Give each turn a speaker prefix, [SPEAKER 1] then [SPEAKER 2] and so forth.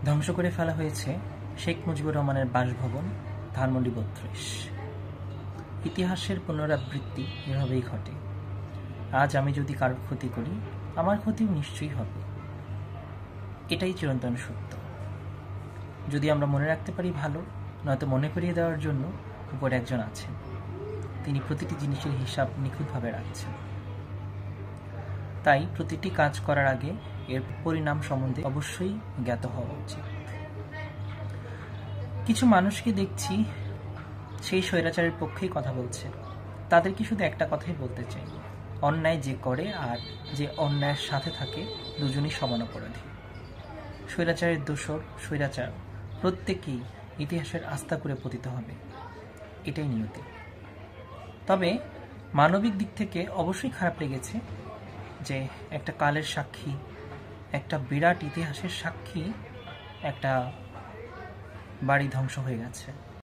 [SPEAKER 1] ধ্বংস করে ফেলা হয়েছে শেখ মুজিবুর রহমানের বাসভবন ধানমন্ডি ৩২। ইতিহাসের পুনরাবৃত্তি এভাবেই ঘটে। আজ আমি যদি কারোর ক্ষতি করি, আমার ক্ষতিও নিশ্চয়ই হবে। এটাই চিরন্তন সত্য। যদি আমরা মনে রাখতে পারি ভালো, নয়তো মনে করিয়ে দেওয়ার জন্য উপরে একজন আছেন। তিনি প্রতিটি জিনিসের হিসাব নিখুঁতভাবে রাখছেন। তাই প্রতিটি কাজ করার আগে এর পরিণাম সম্বন্ধে অবশ্যই জ্ঞাত হওয়া উচিত। কিছু মানুষকে দেখছি সেই স্বৈরাচারের পক্ষেই কথা বলছে। তাদেরকে শুধু একটা কথাই বলতে চাই, অন্যায় যে করে আর যে অন্যায়ের সাথে থাকে দুজনই সমান অপরাধী। স্বৈরাচারের দোসর স্বৈরাচার প্রত্যেকেই ইতিহাসের আস্থা করে পতিত হবে, এটাই নিয়তি। তবে মানবিক দিক থেকে অবশ্যই খারাপ লেগেছে যে একটা কালের সাক্ষী, একটা বিরাট ইতিহাসের সাক্ষী একটা বাড়ি ধ্বংস হয়ে গেছে।